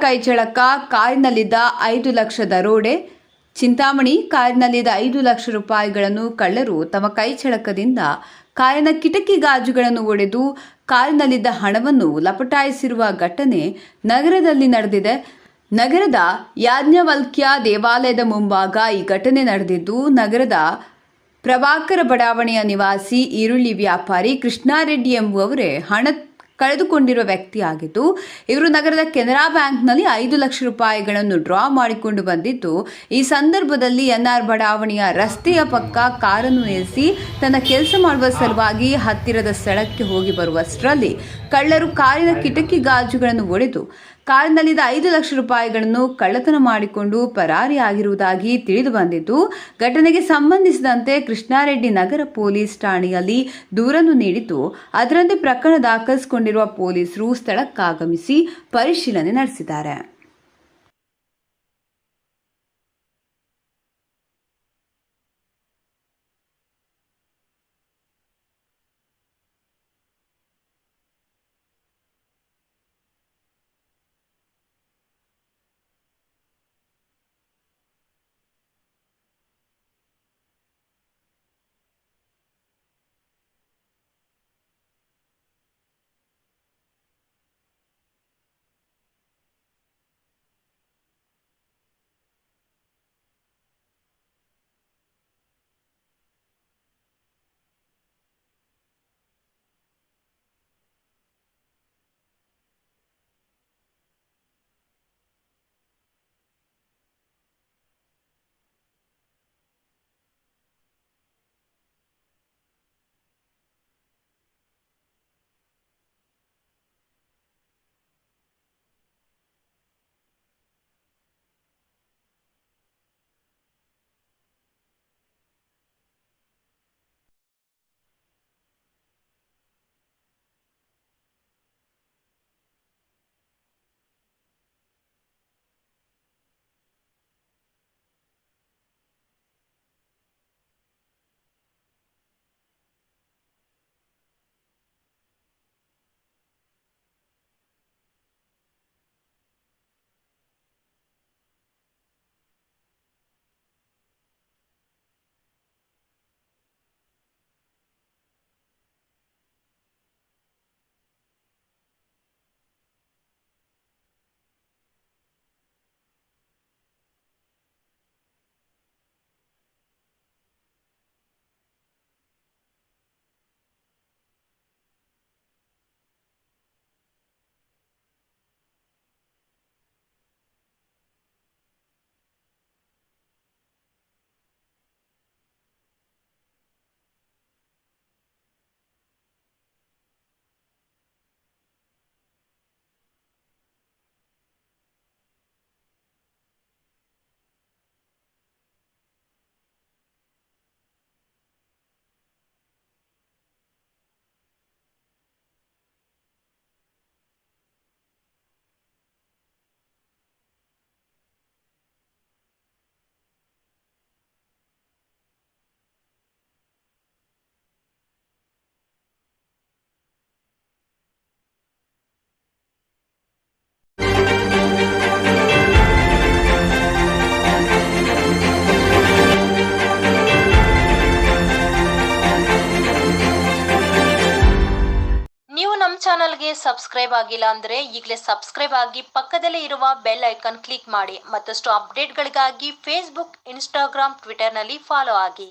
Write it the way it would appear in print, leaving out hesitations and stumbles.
ಕೈಚಳಕ, ಕಾರಿನಲ್ಲಿದ್ದ 5 ಲಕ್ಷ ದರೋಡೆ. ಚಿಂತಾಮಣಿ ಕಾರಿನಲ್ಲಿದ್ದ 5 ಲಕ್ಷ ರೂಪಾಯಿಗಳನ್ನು ಕಳ್ಳರು ತಮ್ಮ ಕೈಚಳಕದಿಂದ ಕಾರಿನ ಕಿಟಕಿ ಗಾಜುಗಳನ್ನು ಒಡೆದು ಕಾರಿನಲ್ಲಿದ್ದ ಹಣವನ್ನು ಲಪಟಾಯಿಸಿರುವ ಘಟನೆ ನಗರದಲ್ಲಿ ನಡೆದಿದೆ. ನಗರದ ಯಾಜ್ಞವಲ್ಕ್ಯ ದೇವಾಲಯದ ಮುಂಭಾಗ ಈ ಘಟನೆ ನಡೆದಿದ್ದು, ನಗರದ ಪ್ರಭಾಕರ ಬಡಾವಣೆಯ ನಿವಾಸಿ ಈರುಳ್ಳಿ ವ್ಯಾಪಾರಿ ಕೃಷ್ಣಾರೆಡ್ಡಿ ಎಂಬುವವರೇ ಹಣ ಕಳೆದುಕೊಂಡಿರುವ ವ್ಯಕ್ತಿಯಾಗಿದ್ದು, ಇವರು ನಗರದ ಕೆನರಾ ಬ್ಯಾಂಕ್ನಲ್ಲಿ 5 ಲಕ್ಷ ರೂಪಾಯಿಗಳನ್ನು ಡ್ರಾ ಮಾಡಿಕೊಂಡು ಬಂದಿದ್ದು, ಈ ಸಂದರ್ಭದಲ್ಲಿ ಎನ್ಆರ್ ಬಡಾವಣೆಯ ರಸ್ತೆಯ ಪಕ್ಕ ಕಾರನ್ನು ನಿಲ್ಲಿಸಿ ತನ್ನ ಕೆಲಸ ಮಾಡುವ ಸಲುವಾಗಿ ಹತ್ತಿರದ ಸ್ಥಳಕ್ಕೆ ಹೋಗಿ ಬರುವಷ್ಟರಲ್ಲಿ ಕಳ್ಳರು ಕಾರಿನ ಕಿಟಕಿ ಗಾಜುಗಳನ್ನು ಒಡೆದು ಕಾರಿನಲ್ಲಿದ್ದ 5 ಲಕ್ಷ ರೂಪಾಯಿಗಳನ್ನು ಕಳ್ಳತನ ಮಾಡಿಕೊಂಡು ಪರಾರಿಯಾಗಿರುವುದಾಗಿ ತಿಳಿದು ಬಂದಿದ್ದು, ಘಟನೆಗೆ ಸಂಬಂಧಿಸಿದಂತೆ ಕೃಷ್ಣಾರೆಡ್ಡಿ ನಗರ ಪೊಲೀಸ್ ಠಾಣೆಯಲ್ಲಿ ದೂರನ್ನು ನೀಡಿದ್ದು, ಅದರಂತೆ ಪ್ರಕರಣ ದಾಖಲಿಸಿಕೊಂಡಿರುವ ಪೊಲೀಸರು ಸ್ಥಳಕ್ಕಾಗಮಿಸಿ ಪರಿಶೀಲನೆ ನಡೆಸಿದ್ದಾರೆ. ಚಾನಲ್ಗೆ ಸಬ್ಸ್ಕ್ರೈಬ್ ಆಗಿಲ್ಲ ಅಂದ್ರೆ ಈಗಲೇ ಸಬ್ಸ್ಕ್ರೈಬ್ ಆಗಿ ಪಕ್ಕದಲ್ಲೇ ಇರುವ ಬೆಲ್ ಐಕಾನ್ ಕ್ಲಿಕ್ ಮಾಡಿ. ಮತ್ತಷ್ಟು ಅಪ್ಡೇಟ್ಗಳಿಗಾಗಿ ಫೇಸ್ಬುಕ್, ಇನ್ಸ್ಟಾಗ್ರಾಮ್, ಟ್ವಿಟರ್ನಲ್ಲಿ ಫಾಲೋ ಆಗಿ.